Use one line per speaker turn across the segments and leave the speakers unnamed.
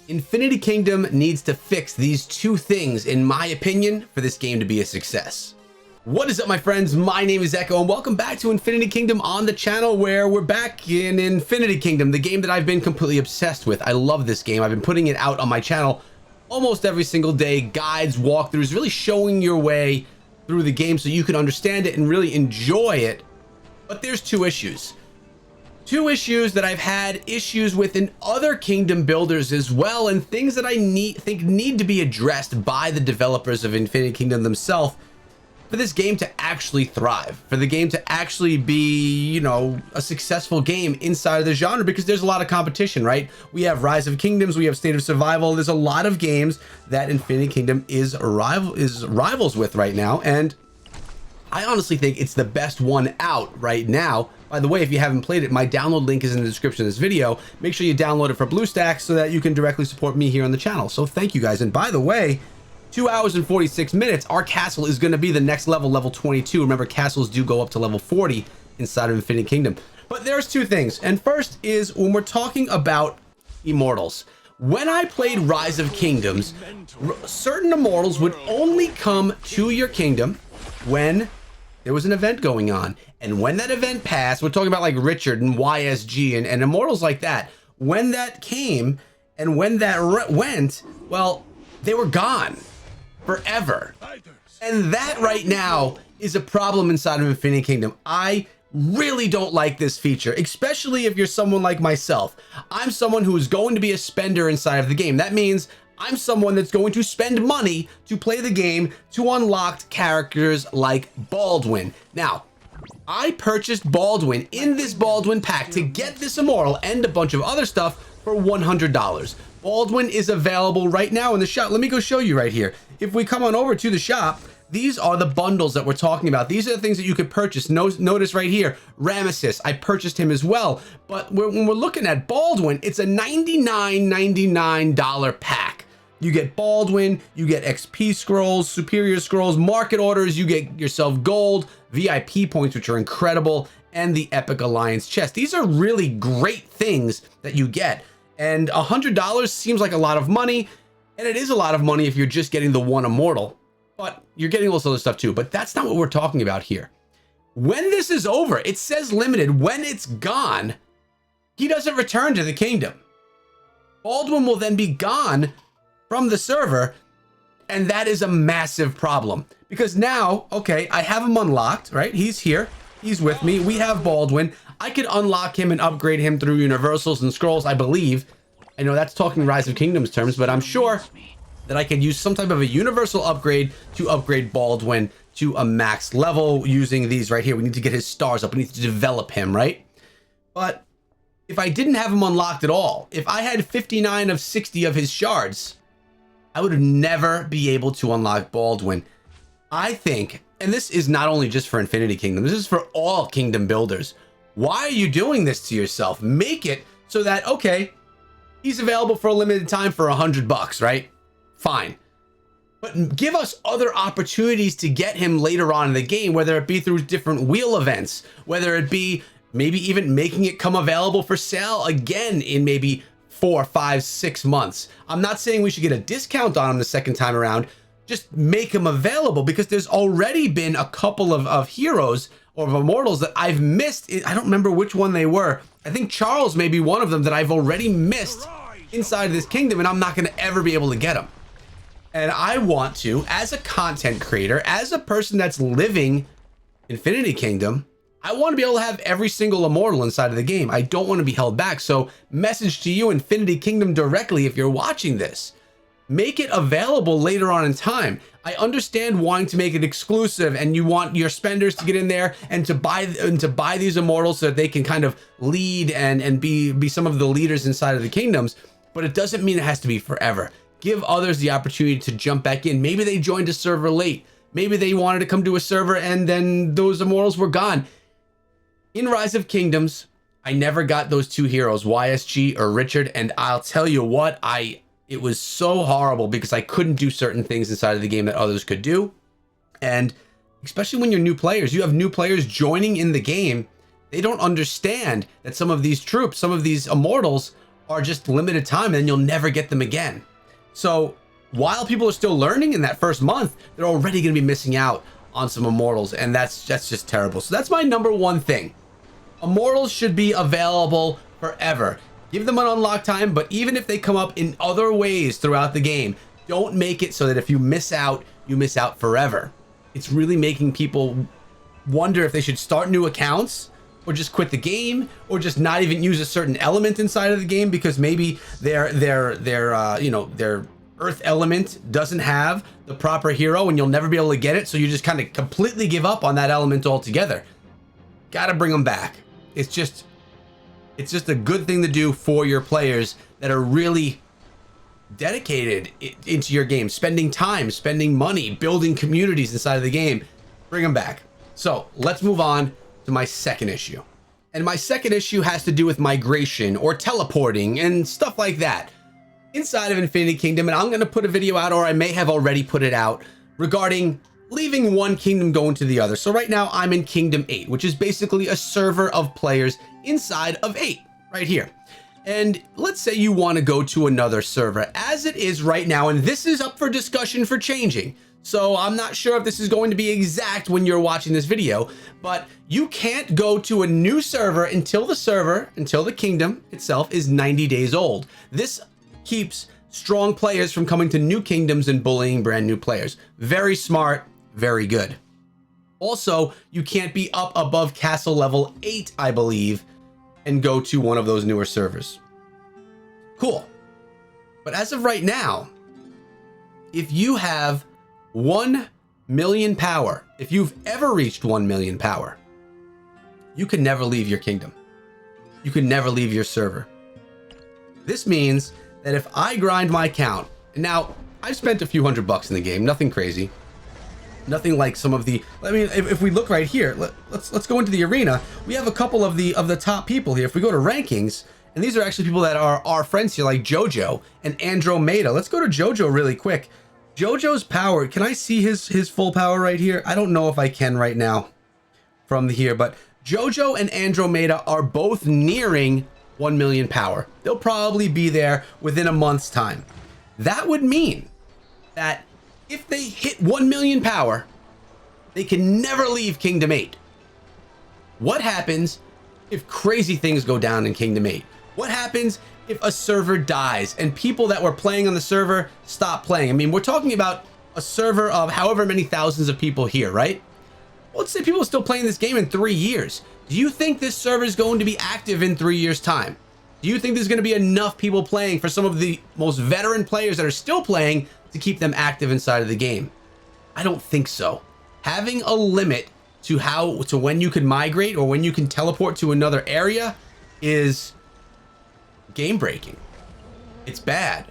Infinity Kingdom needs to fix these two things, in my opinion, for this game to be a success. What is up, my friends? My name is Echo, and welcome back to Infinity Kingdom on the channel, where we're back in Infinity Kingdom, the game that I've been completely obsessed with. I love this game. I've been putting it out on my channel almost every single day. Guides, walkthroughs, really showing your way through the game so you can understand it and really enjoy it. But there's two issues. Two issues that I've had issues with in other kingdom builders as well, and things that I think need to be addressed by the developers of Infinity Kingdom themselves for this game to actually thrive, for the game to actually be, you know, a successful game inside of the genre, because there's a lot of competition, right? We have Rise of Kingdoms, we have State of Survival. There's a lot of games that Infinity Kingdom is rivals with right now, and I honestly think it's the best one out right now. By the way, if you haven't played it, my download link is in the description of this video. Make sure you download it for BlueStacks so that you can directly support me here on the channel. So thank you guys. And by the way, 2 hours and 46 minutes, our castle is going to be the next level, level 22. Remember, castles do go up to level 40 inside of Infinity Kingdom. But there's two things. And first is when we're talking about immortals. When I played Rise of Kingdoms, certain immortals would only come to your kingdom when there was an event going on. And when that event passed, we're talking about like Richard and YSG and immortals like that. When that came and when that went, well, they were gone forever. And that right now is a problem inside of Infinity Kingdom. I really don't like this feature, especially if you're someone like myself. I'm someone who is going to be a spender inside of the game. That means I'm someone that's going to spend money to play the game to unlock characters like Baldwin. Now, I purchased Baldwin in this Baldwin pack to get this immortal and a bunch of other stuff for $100. Baldwin is available right now in the shop. Let me go show you right here. If we come on over to the shop, these are the bundles that we're talking about. These are the things that you could purchase. Notice right here, Ramesses, I purchased him as well. But when we're looking at Baldwin, it's a $99.99 pack. You get Baldwin, you get XP scrolls, superior scrolls, market orders, you get yourself gold, VIP points, which are incredible, and the Epic Alliance chest. These are really great things that you get. And $100 seems like a lot of money, and it is a lot of money if you're just getting the one immortal, but you're getting all this other stuff too. But that's not what we're talking about here. When this is over, it says limited. When it's gone, he doesn't return to the kingdom. Baldwin will then be gone from the server, and that is a massive problem, because now, okay, I have him unlocked, right? He's here, he's with me, we have Baldwin. I could unlock him and upgrade him through universals and scrolls, I believe. I know that's talking Rise of Kingdoms terms, but I'm sure that I could use some type of a universal upgrade to upgrade Baldwin to a max level using these right here. We need to get his stars up, we need to develop him, right? But if I didn't have him unlocked at all, if I had 59 of 60 of his shards, I would never be able to unlock Baldwin. I think, and this is not only just for Infinity Kingdom, this is for all kingdom builders. Why are you doing this to yourself? Make it so that, okay, he's available for a limited time for $100, right? Fine. But give us other opportunities to get him later on in the game, whether it be through different wheel events, whether it be maybe even making it come available for sale again in maybe 4, 5, 6 months. I'm not saying we should get a discount on him the second time around. Just make him available, because there's already been a couple of heroes or of immortals that I've missed. I don't remember which one they were. I think Charles may be one of them that I've already missed inside of this kingdom, and I'm not going to ever be able to get him. And I want to, as a content creator, as a person that's living Infinity Kingdom, I want to be able to have every single immortal inside of the game. I don't want to be held back. So message to you, Infinity Kingdom, directly, if you're watching this, make it available later on in time. I understand wanting to make it exclusive, and you want your spenders to get in there and to buy these immortals so that they can kind of lead and be some of the leaders inside of the kingdoms. But it doesn't mean it has to be forever. Give others the opportunity to jump back in. Maybe they joined a server late. Maybe they wanted to come to a server and then those immortals were gone. In Rise of Kingdoms, I never got those two heroes, YSG or Richard, and I'll tell you what, it was so horrible because I couldn't do certain things inside of the game that others could do. And especially when you're new players, you have new players joining in the game, they don't understand that some of these troops, some of these immortals are just limited time and you'll never get them again. So while people are still learning in that first month, they're already going to be missing out on some immortals, and that's just terrible. So that's my number one thing. Immortals should be available forever. Give them an unlock time, but even if they come up in other ways throughout the game, don't make it so that if you miss out forever. It's really making people wonder if they should start new accounts or just quit the game or just not even use a certain element inside of the game because maybe their earth element doesn't have the proper hero and you'll never be able to get it, so you just kind of completely give up on that element altogether. Gotta bring them back. It's just a good thing to do for your players that are really dedicated into your game, spending time, spending money, building communities inside of the game. Bring them back. So let's move on to my second issue. And my second issue has to do with migration or teleporting and stuff like that inside of Infinity Kingdom. And I'm going to put a video out, or I may have already put it out, regarding leaving one kingdom going to the other. So right now I'm in Kingdom 8, which is basically a server of players inside of 8 right here. And let's say you want to go to another server as it is right now, and this is up for discussion for changing. So I'm not sure if this is going to be exact when you're watching this video, but you can't go to a new server until the kingdom itself is 90 days old. This keeps strong players from coming to new kingdoms and bullying brand new players. Very smart, very good. Also, you can't be up above castle level 8, I believe, and go to one of those newer servers. Cool. But as of right now, if you have 1 million power, if you've ever reached 1 million power, you can never leave your kingdom. You can never leave your server. This means that if I grind my account, and now I've spent a few $100 in the game, nothing crazy, nothing like some of the, I mean, if we look right here, let's go into the arena. We have a couple of the top people here. If we go to rankings, and these are actually people that are our friends here, like Jojo and Andromeda. Let's go to Jojo really quick. Jojo's power, can I see his full power right here? I don't know if I can right now from here, but Jojo and Andromeda are both nearing 1 million power. They'll probably be there within a month's time. That would mean that if they hit 1 million power, they can never leave Kingdom 8. What happens if crazy things go down in Kingdom 8? What happens if a server dies and people that were playing on the server stop playing? I mean, we're talking about a server of however many thousands of people here, right? Let's say people are still playing this game in 3 years. Do you think this server is going to be active in 3 years' time? Do you think there's going to be enough people playing for some of the most veteran players that are still playing to keep them active inside of the game? I don't think so. Having a limit to when you can migrate or when you can teleport to another area is game breaking. It's bad.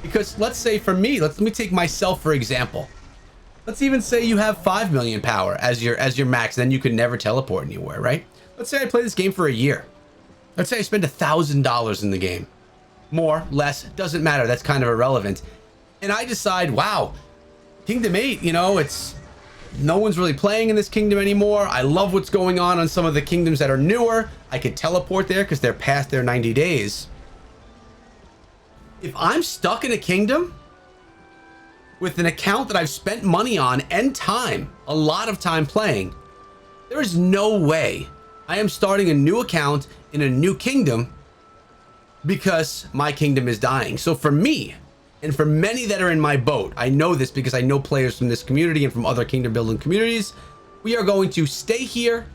Because let's say for me, let me take myself for example. Let's even say you have 5 million power as your max, then you can never teleport anywhere, right? Let's say I play this game for a year. Let's say I spend $1,000 in the game. More, less, doesn't matter. That's kind of irrelevant. And I decide, wow, Kingdom 8, you know, no one's really playing in this kingdom anymore. I love what's going on some of the kingdoms that are newer. I could teleport there because they're past their 90 days. If I'm stuck in a kingdom with an account that I've spent money on and time, a lot of time playing, there is no way I am starting a new account in a new kingdom because my kingdom is dying. So for me, and for many that are in my boat, I know this because I know players from this community and from other kingdom building communities, we are going to stay here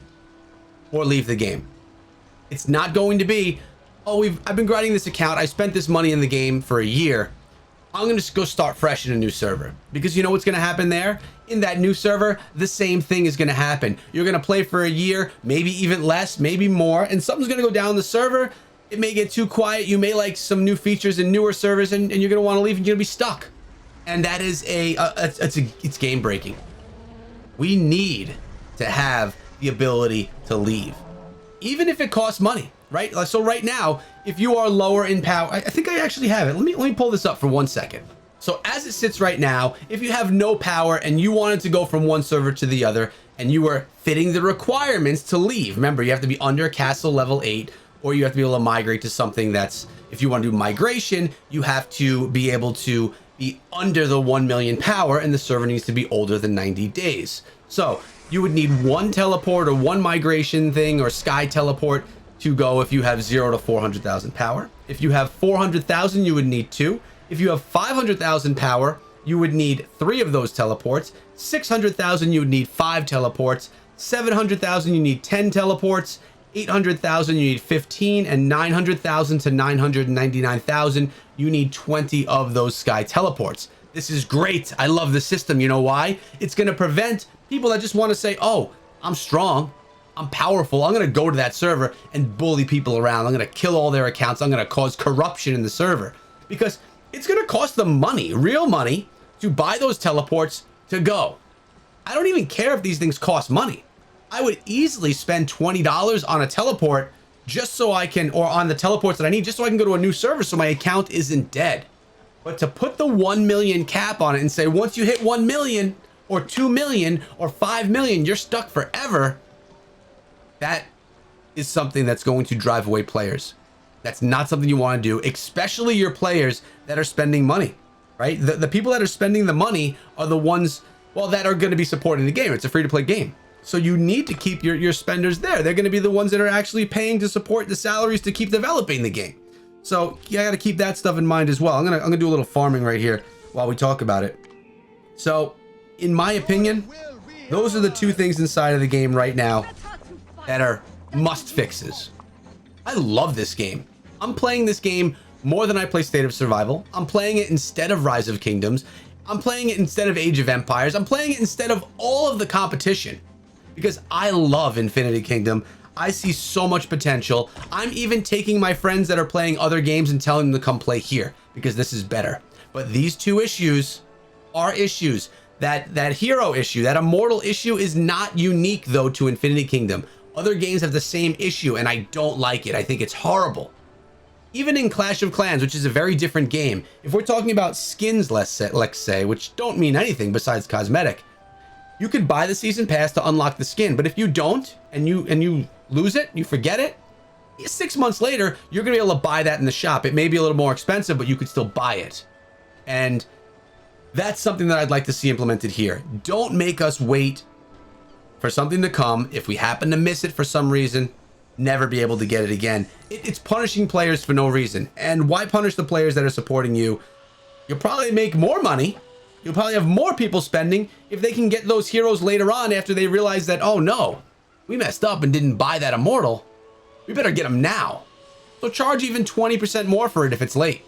or leave the game. It's not going to be, oh, I've been grinding this account, I spent this money in the game for a year, I'm gonna just go start fresh in a new server. Because you know what's gonna happen there? In that new server, the same thing is gonna happen. You're gonna play for a year, maybe even less, maybe more, and something's gonna go down the server. It may get too quiet. You may like some new features in newer servers, and you're gonna want to leave and you're gonna be stuck. And that is it's game breaking. We need to have the ability to leave, even if it costs money, right? So right now, if you are lower in power, I think I actually have it. Let me pull this up for 1 second. So as it sits right now, if you have no power and you wanted to go from one server to the other and you were fitting the requirements to leave, remember you have to be under castle level 8, or you have to be able to migrate to something that's, If you want to do migration, you have to be able to be under the 1 million power, and the server needs to be older than 90 days. So you would need one teleport or one migration thing or sky teleport to go if you have 0 to 400,000 power. If you have 400,000, you would need 2. If you have 500,000 power, you would need 3 of those teleports. 600,000, you would need 5 teleports. 700,000, you need 10 teleports. 800,000, you need 15, and 900,000 to 999,000, you need 20 of those sky teleports. This is great. I love the system. You know why? It's going to prevent people that just want to say, oh, I'm strong, I'm powerful, I'm going to go to that server and bully people around. I'm going to kill all their accounts. I'm going to cause corruption in the server, because it's going to cost them money, real money, to buy those teleports to go. I don't even care if these things cost money. I would easily spend $20 on a teleport just so I can, or on the teleports that I need, just so I can go to a new server so my account isn't dead. But to put the 1 million cap on it and say, once you hit 1 million or 2 million or 5 million, you're stuck forever. That is something that's going to drive away players. That's not something you want to do, especially your players that are spending money, right? The people that are spending the money are the ones, well, that are going to be supporting the game. It's a free-to-play game. So you need to keep your spenders there. They're going to be the ones that are actually paying to support the salaries to keep developing the game. So you got to keep that stuff in mind as well. I'm gonna do a little farming right here while we talk about it. So in my opinion, those are the 2 things inside of the game right now that are must fixes. I love this game. I'm playing this game more than I play State of Survival. I'm playing it instead of Rise of Kingdoms. I'm playing it instead of Age of Empires. I'm playing it instead of all of the competition, because I love Infinity Kingdom. I see so much potential. I'm even taking my friends that are playing other games and telling them to come play here because this is better. But these 2 issues are issues. That hero issue, that immortal issue, is not unique though to Infinity Kingdom. Other games have the same issue and I don't like it. I think it's horrible. Even in Clash of Clans, which is a very different game, if we're talking about skins, let's say, which don't mean anything besides cosmetic, you could buy the season pass to unlock the skin, but if you don't and you lose it, you forget it, 6 months later, you're gonna be able to buy that in the shop. It may be a little more expensive, but you could still buy it. And that's something that I'd like to see implemented here. Don't make us wait for something to come. If we happen to miss it for some reason, never be able to get it again. It's punishing players for no reason. And why punish the players that are supporting you? You'll probably make more money. You'll probably have more people spending if they can get those heroes later on after they realize that, oh no, we messed up and didn't buy that immortal. We better get them now. So charge even 20% more for it if it's late.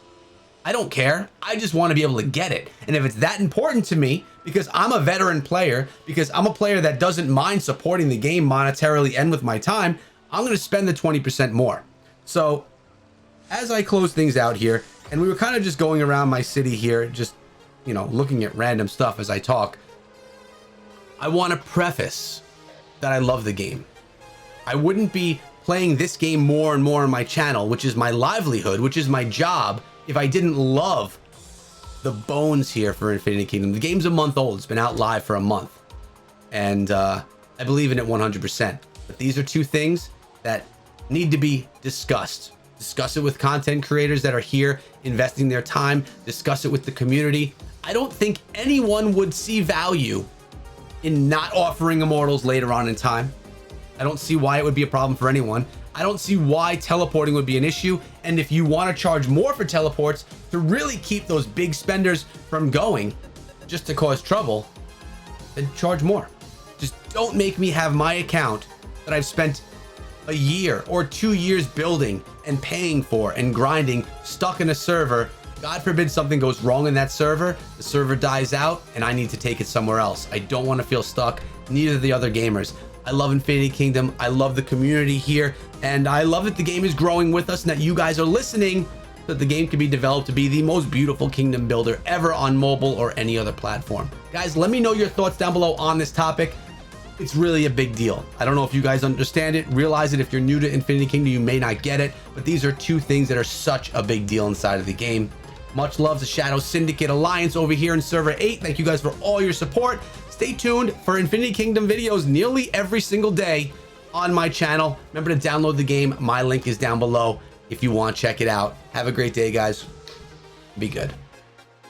I don't care. I just want to be able to get it. And if it's that important to me, because I'm a veteran player, because I'm a player that doesn't mind supporting the game monetarily and with my time, I'm going to spend the 20% more. So as I close things out here, and we were kind of just going around my city here, just, you know, looking at random stuff as I talk, I want to preface that I love the game. I wouldn't be playing this game more and more on my channel, which is my livelihood, which is my job, if I didn't love the bones here for Infinity Kingdom. The game's a month old. It's been out live for a month. And I believe in it 100%. But these are 2 things that need to be discussed. Discuss it with content creators that are here investing their time. Discuss it with the community. I don't think anyone would see value in not offering immortals later on in time. I don't see why it would be a problem for anyone. I don't see why teleporting would be an issue. And if you want to charge more for teleports to really keep those big spenders from going just to cause trouble, then charge more. Just don't make me have my account that I've spent a year or 2 years building and paying for and grinding stuck in a server. God forbid something goes wrong in that server, the server dies out and I need to take it somewhere else. I don't want to feel stuck, neither do the other gamers. I love Infinity Kingdom. I love the community here, and I love that the game is growing with us and that you guys are listening so that the game can be developed to be the most beautiful kingdom builder ever on mobile or any other platform. Guys, let me know your thoughts down below on this topic. It's really a big deal. I don't know if you guys understand it, realize it. If you're new to Infinity Kingdom, you may not get it, but these are 2 things that are such a big deal inside of the game. Much love to Shadow Syndicate Alliance over here in Server 8. Thank you guys for all your support. Stay tuned for Infinity Kingdom videos nearly every single day on my channel. Remember to download the game. My link is down below if you want to check it out. Have a great day, guys. Be good.